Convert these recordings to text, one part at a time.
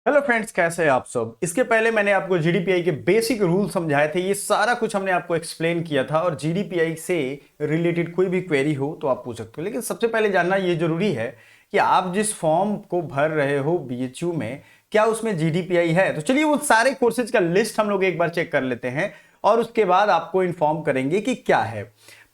Hello friends, कैसे हैं आप सब। इसके पहले मैंने आपको जीडीपीआई के बेसिक रूल समझाए थे। ये सारा कुछ हमने आपको एक्सप्लेन किया था और जीडीपीआई से रिलेटेड कोई भी क्वेरी हो तो आप पूछ सकते हो। लेकिन सबसे पहले जानना ये जरूरी है कि आप जिस फॉर्म को भर रहे हो बीएचयू में, क्या उसमें जीडीपीआई है। तो चलिए वो सारे कोर्सेज का लिस्ट हम लोग एक बार चेक कर लेते हैं और उसके बाद आपको इन्फॉर्म करेंगे कि क्या है।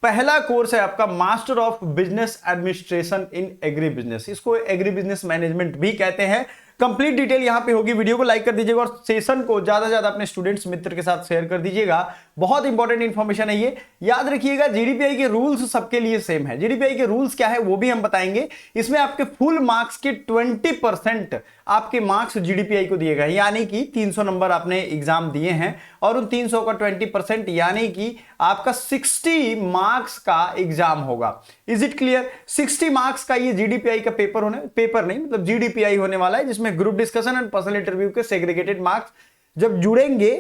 पहला कोर्स है आपका master of business administration in agri business. इसको एग्री बिजनेस मैनेजमेंट भी कहते हैं। कंप्लीट डिटेल यहां पे होगी। वीडियो को लाइक कर दीजिएगा और सेशन को ज्यादा से ज्यादा अपने स्टूडेंट्स मित्र के साथ शेयर कर दीजिएगा। बहुत इंपॉर्टेंट इंफॉर्मेशन है ये, याद रखिएगा। जीडीपीआई के रूल्स सबके लिए सेम है। जीडीपीआई के रूल्स क्या है वो भी हम बताएंगे। इसमें आपके फुल मार्क्स के 20% आपके मार्क्स जीडीपीआई को दिए गए, यानी कि 300 नंबर आपने एग्जाम दिए हैं और उन 300 का 20% यानी कि आपका 60 मार्क्स का एग्जाम होगा। Is it clear. 60 मार्क्स का ये जीडीपीआई का पेपर नहीं मतलब जीडीपीआई होने वाला है, जिसमें group discussion and personal interview के सेग्रीगेटेड मार्क्स जब जुड़ेंगे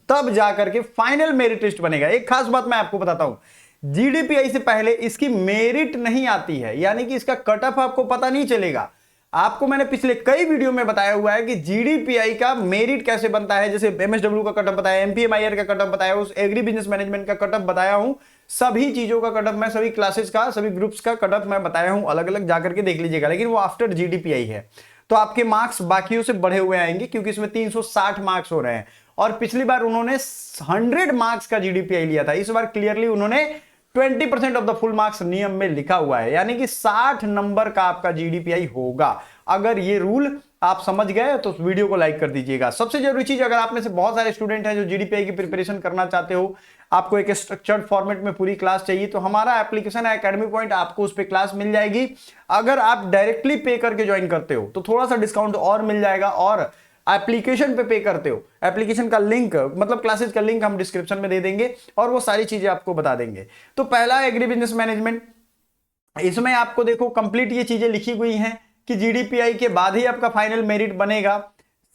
तब जाकर के फाइनल मेरिट लिस्ट बनेगा। एक खास बात मैं आपको बताता हूं, जीडीपीआई से पहले इसकी मेरिट नहीं आती है, यानी कि इसका कट ऑफ आपको पता नहीं चलेगा। आपको मैंने पिछले कई वीडियो में बताया हुआ है कि जीडीपीआई का मेरिट कैसे बनता है। जैसे एमएसडब्ल्यू का कट ऑफ बताया, एमपीएमआईआर का कट ऑफ बताया, उस एग्री बिजनेस मैनेजमेंट का कट ऑफ बताया हूं। सभी चीजों का कट ऑफ मैं, सभी क्लासेस का, सभी ग्रुप्स का कट ऑफ मैं बताया हूं, अलग अलग जाकर के देख लीजिएगा। लेकिन वो आफ्टर जीडीपीआई है, तो आपके मार्क्स बाकियों से बढ़े हुए आएंगे क्योंकि इसमें 360 मार्क्स हो रहे हैं। और पिछली बार उन्होंने 100 मार्क्स का जीडीपीआई लिया था। इस बार क्लियरली उन्होंने 20% ऑफ द फुल मार्क्स नियम में लिखा हुआ है, यानी कि 60 नंबर का आपका जीडीपीआई होगा। अगर ये रूल आप समझ गए तो वीडियो को लाइक कर दीजिएगा। सबसे जरूरी चीज, अगर आप में से बहुत सारे स्टूडेंट हैं जो जीडीपीआई की प्रिपरेशन करना चाहते हो, आपको एक स्ट्रक्चर्ड फॉर्मेट में पूरी क्लास चाहिए, तो हमारा एप्लीकेशन है एकेडमी पॉइंट, आपको उस पर क्लास मिल जाएगी। अगर आप डायरेक्टली पे करके ज्वाइन करते हो तो थोड़ा सा डिस्काउंट और मिल जाएगा, और एप्लीकेशन पे करते हो, एप्लीकेशन का लिंक मतलब क्लासेस का लिंक हम डिस्क्रिप्शन में दे देंगे और वो सारी चीजें आपको बता देंगे। तो पहला एग्री बिजनेस मैनेजमेंट, इसमें आपको देखो कंप्लीट ये चीजें लिखी हुई हैं कि जीडीपीआई के बाद ही आपका फाइनल मेरिट बनेगा।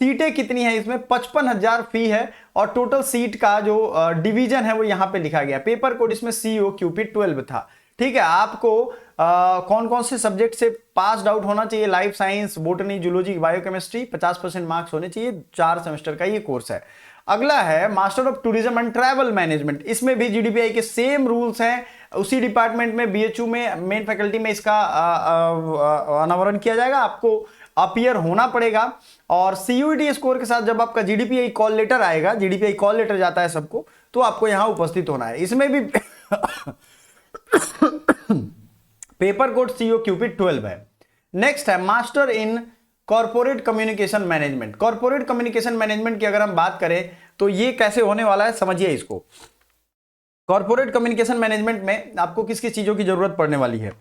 सीटें कितनी है इसमें, 55,000 फी है और टोटल सीट का जो डिवीजन है वो यहां पे लिखा गया। पेपर कोड इसमें COQP 12 था। ठीक है, आपको कौन कौन से सब्जेक्ट से पास आउट होना चाहिए, life science, botany, zoology, biochemistry, 50% marks होने चाहिए। 4 सेमेस्टर का ये कोर्स है। अगला है master of tourism and travel management. इसमें भी जीडीपीआई के सेम रूल्स हैं। उसी डिपार्टमेंट में बीएचयू में मेन फैकल्टी में इसका अनावरण किया जाएगा। आपको अपीयर होना पड़ेगा और सीयूईटी स्कोर के साथ जब आपका जीडीपीआई कॉल लेटर आएगा, जीडीपीआई कॉल लेटर जाता है सबको, तो आपको यहां उपस्थित होना है। इसमें भी पेपर कोड COQP 12 है। नेक्स्ट है master in corporate communication management. Corporate communication management की अगर हम बात करें तो ये कैसे होने वाला है, समझिए इसको। कॉर्पोरेट कम्युनिकेशन मैनेजमेंट में आपको किस किस चीजों की जरूरत पड़ने वाली है,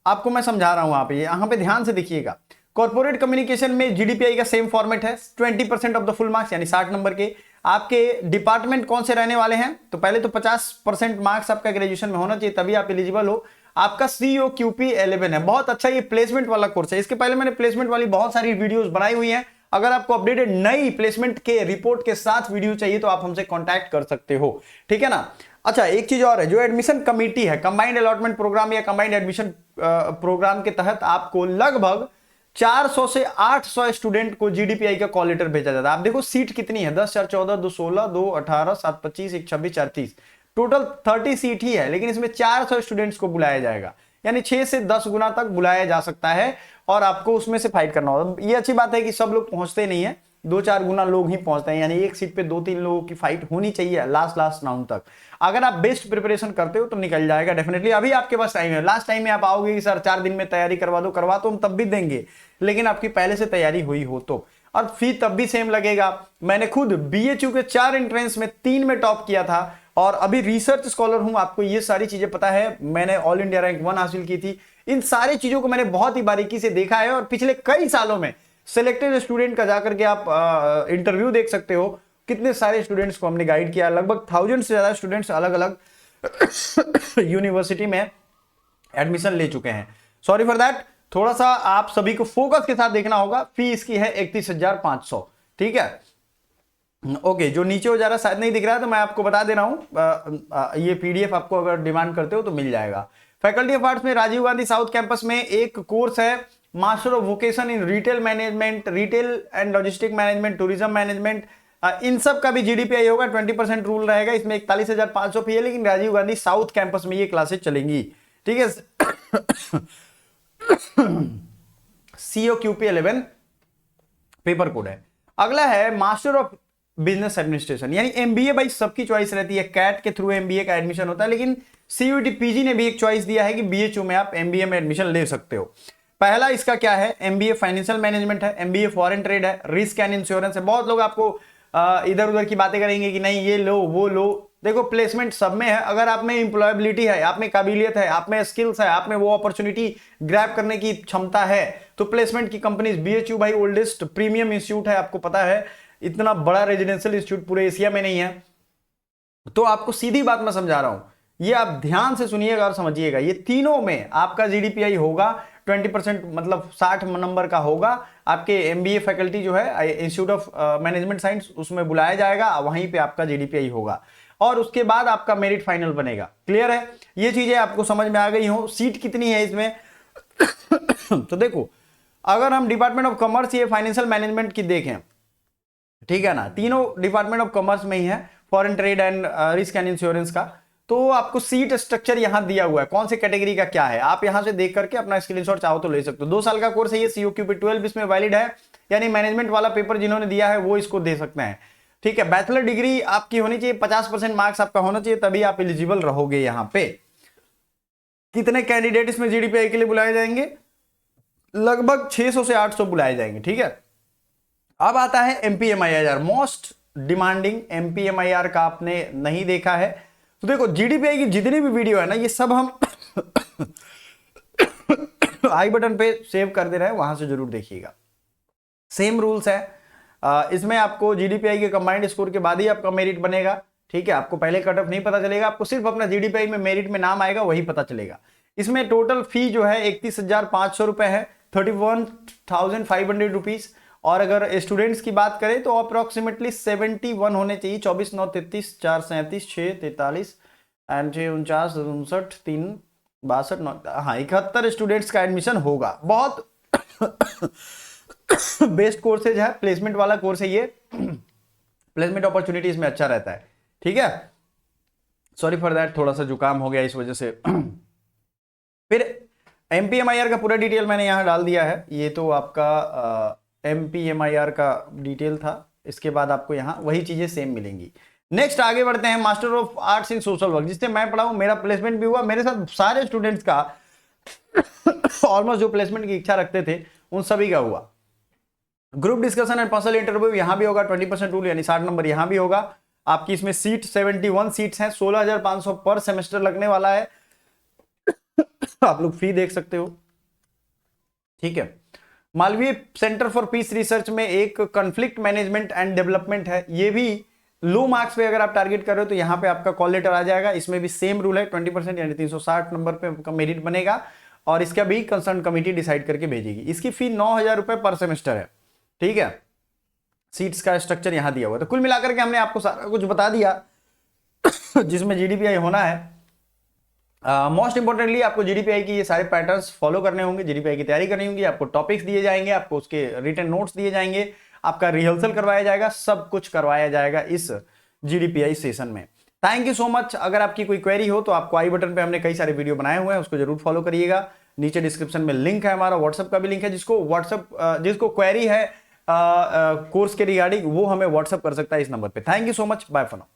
आपको मैं समझा रहा हूं। यहां पे ध्यान से देखिएगा। कॉर्पोरेट कम्युनिकेशन में जीडीपीआई का सेम फॉर्मेट है, 20% ऑफ द फुल मार्क्स यानी 60 नंबर के। आपके डिपार्टमेंट कौन से रहने वाले हैं, तो पहले तो 50% मार्क्स आपका ग्रेजुएशन में होना चाहिए, तभी आप एलिजिबल हो। आपका COQP 11 है। बहुत अच्छा ये प्लेसमेंट वाला कोर्स है। इसके पहले मैंने प्लेसमेंट वाली बहुत सारी वीडियोस बनाई हुई हैं। अगर आपको अपडेटेड नई प्लेसमेंट के रिपोर्ट के साथ वीडियो चाहिए तो आप हमसे कांटेक्ट कर सकते हो, ठीक है ना। अच्छा, एक चीज और है, जो एडमिशन कमेटी है, कंबाइंड अलॉटमेंट प्रोग्राम या कंबाइंड एडमिशन प्रोग्राम के तहत आपको लगभग 400 से 800 स्टूडेंट को जीडीपीआई का कॉल लेटर भेजा जाता है। आप देखो सीट कितनी है, 10, 4, 14, 2, 16, 2, 18, 7, 25, 1, 26, 4, 30, टोटल 30 सीट ही है। लेकिन इसमें 400 स्टूडेंट्स को बुलाया जाएगा, यानी 6 से 10 गुना तक बुलाया जा सकता है और आपको उसमें से फाइट करना होगा। ये अच्छी बात है कि सब लोग पहुंचते नहीं है, 2-4 गुना लोग ही पहुंचते हैं, यानी एक सीट पे 2-3 लोगों की फाइट होनी चाहिए लास्ट राउंड तक। अगर आप बेस्ट प्रिपरेशन करते हो तो निकल जाएगा डेफिनेटली। अभी आपके पास टाइम है। लास्ट टाइम में आप आओगे कि सर 4 दिन में तैयारी करवा दो, करवा तो हम तब भी देंगे, लेकिन आपकी पहले से तैयारी हुई हो तो। और फी तब भी सेम लगेगा। मैंने खुद बीएचयू के 4 एंट्रेंस में 3 में टॉप किया था और अभी रिसर्च स्कॉलर हूं। आपको ये सारी चीजें पता है, मैंने ऑल इंडिया रैंक 1 हासिल की थी। इन सारी चीजों को मैंने बहुत ही बारीकी से देखा है और पिछले कई सालों में सिलेक्टेड स्टूडेंट का जाकर के आप इंटरव्यू देख सकते हो। कितने सारे स्टूडेंट्स को हमने गाइड किया, लगभग 1000 से ज्यादा स्टूडेंट्स अलग अलग यूनिवर्सिटी में एडमिशन ले चुके हैं। सॉरी फॉर दैट, थोड़ा सा आप सभी को फोकस के साथ देखना होगा। फी इसकी है 31,500, ठीक है। ओके, जो नीचे हो जा रहा है शायद नहीं दिख रहा है तो मैं आपको बता दे रहा हूं। ये पीडीएफ आपको अगर डिमांड करते हो तो मिल जाएगा। फैकल्टी ऑफ आर्ट्स में राजीव गांधी साउथ कैंपस में एक कोर्स है master of vocation in retail management, retail and logistic management, tourism management, इन सब का भी जीडीपीआई होगा। 20% रूल रहेगा इसमें। 41,500 फी है, लेकिन राजीव गांधी साउथ कैंपस में ये क्लासेस चलेंगी, ठीक है। COQP11 पेपर कोड है। अगला है मास्टर ऑफ बिजनेस एडमिनिस्ट्रेशन, यानी एमबीए भाई सबकी चॉइस रहती है, कैट के थ्रू एमबीए का एडमिशन होता है, लेकिन सीयूटी पीजी ने भी एक चॉइस दिया है कि बीएचयू में आप एमबीए में एडमिशन ले सकते हो। पहला इसका क्या है, एमबीए फाइनेंशियल मैनेजमेंट है, एमबीए फॉरेन ट्रेड है, रिस्क एंड इंश्योरेंस है। बहुत लोग आपको इधर उधर की बातें करेंगे कि नहीं ये लो वो लो। देखो प्लेसमेंट सब में है, अगर आप में इंप्लॉयबिलिटी है, आप में काबिलियत है, आप में स्किल्स है, आप में वो अपॉर्चुनिटी ग्रैब करने की क्षमता है, तो प्लेसमेंट की कंपनीज, बीएचयू भाई ओल्डेस्ट प्रीमियम इंस्टीट्यूट है, आपको पता है इतना बड़ा रेजिडेंशियल इंस्टीट्यूट पूरे एशिया में नहीं है। तो आपको सीधी बात मैं समझा रहा हूं, ये आप ध्यान से सुनिएगा और समझिएगा, ये तीनों में आपका जीडीपीआई होगा 20%, मतलब 60 नंबर का होगा। आपके एमबीए फैकल्टी जो है इंस्टीट्यूट ऑफ मैनेजमेंट साइंस, उसमें बुलाया जाएगा, वहीं पे आपका जीडीपीआई होगा और उसके बाद आपका मेरिट फाइनल बनेगा। क्लियर है, ये चीजें आपको समझ में आ गई हो। सीट कितनी है इसमें? तो देखो, अगर हम डिपार्टमेंट ऑफ कॉमर्स ये फाइनेंशियल मैनेजमेंट की देखें, ठीक है ना, तीनों डिपार्टमेंट ऑफ कॉमर्स में ही है, foreign trade and risk and insurance का। तो आपको सीट स्ट्रक्चर यहां दिया हुआ है, कौन से कैटेगरी का क्या है, आप यहां से देख करके अपना स्क्रीनशॉट चाहो तो ले सकते हो। 2 साल का कोर्स है ये, COQP12 इसमें वैलिड है, यानी मैनेजमेंट वाला पेपर जिन्होंने दिया है वो इसको दे सकते हैं, ठीक है। बैचलर डिग्री आपकी होनी चाहिए, 50% मार्क्स आपका होना चाहिए, तभी आप एलिजिबल रहोगे। यहां पे कितने कैंडिडेट इसमें जीडीपीआई के लिए बुलाए जाएंगे? लगभग 600 से 800 बुलाए जाएंगे, ठीक है। अब आता है एमपीएमआईआर, मोस्ट डिमांडिंग। एमपीएमआईआर का आपने नहीं देखा है तो देखो, जीडीपीआई की जितनी भी वीडियो है ना, ये सब हम आई बटन पे सेव कर दे रहे हैं, वहां से जरूर देखिएगा। सेम रूल्स है, इसमें आपको जीडीपीआई के कंबाइंड स्कोर के बाद ही आपका मेरिट बनेगा, ठीक है। आपको पहले कट ऑफ नहीं पता चलेगा, आपको सिर्फ अपना जीडीपीआई में मेरिट में नाम आएगा वही पता चलेगा। इसमें टोटल फी जो है 31,500 रुपए है, 31,500 रुपीज। और अगर स्टूडेंट्स की बात करें तो अप्रोक्सीमेटली 71 होने चाहिए। 24 9 33 4 37 6 43 एंड 6 49 59 3 62 9, हाँ 71 स्टूडेंट्स का एडमिशन होगा। बहुत बेस्ट कोर्सेज है, प्लेसमेंट वाला कोर्स है ये, प्लेसमेंट अपॉर्चुनिटीज में अच्छा रहता है, ठीक है। सॉरी फॉर दैट, थोड़ा सा जुकाम हो गया इस वजह से। फिर एमपीएमआईआर का पूरा डिटेल मैंने यहां डाल दिया है, ये तो आपका एमपीएमआईआर का डिटेल था। इसके बाद आपको यहां वही चीजें सेम मिलेंगी। नेक्स्ट आगे बढ़ते हैं, master of arts in social work, जिससे मैं पढ़ा हूं, मेरा प्लेसमेंट भी हुआ, मेरे साथ सारे स्टूडेंट्स का ऑलमोस्ट जो प्लेसमेंट की इच्छा रखते थे उन सभी का हुआ। Group discussion and personal interview यहां भी होगा, 20% रूल यानी 60 नंबर यहां भी होगा। आपकी इसमें सीट 71 सीट्स हैं, 16,500 पर सेमेस्टर लगने वाला है। आप लोग फी देख सकते हो, ठीक है। Malviya centre for Peace Research में एक कॉन्फ्लिक्ट मैनेजमेंट एंड डेवलपमेंट है, ये भी लो मार्क्स पे अगर आप टारगेट कर रहे हो तो यहां पे आपका कॉल लेटर आ जाएगा। इसमें भी सेम रूल है, 20% यानी 360 नंबर पे आपका मेरिट बनेगा और इसका भी कंसर्न कमिटी डिसाइड करके भेजेगी। इसकी फी 9,000 रुपए पर सेमेस्टर है, ठीक है। सीट्स का स्ट्रक्चर यहां दिया हुआ है। तो कुल मिलाकर के हमने आपको सारा कुछ बता दिया जिसमें जीडीपीआई होना है। मोस्ट इंपॉर्टेंटली आपको जीडीपीआई की ये सारे पैटर्न्स फॉलो करने होंगे, जीडीपीआई की तैयारी करनी होगी, आपको टॉपिक्स दिए जाएंगे, आपको उसके रिटन नोट्स दिए जाएंगे, आपका रिहर्सल करवाया जाएगा, सब कुछ करवाया जाएगा इस जीडीपीआई सेशन में। Thank you so much. अगर आपकी कोई क्वेरी हो तो आपको आई बटन पे हमने कई सारे वीडियो बनाए हुए हैं, उसको जरूर फॉलो करिएगा। नीचे डिस्क्रिप्शन में लिंक है, हमारा व्हाट्सएप का भी लिंक है, जिसको क्वेरी है कोर्स के रिगार्डिंग वो हमें व्हाट्सएप कर सकता है इस नंबर पे। Thank you so much, bye for now.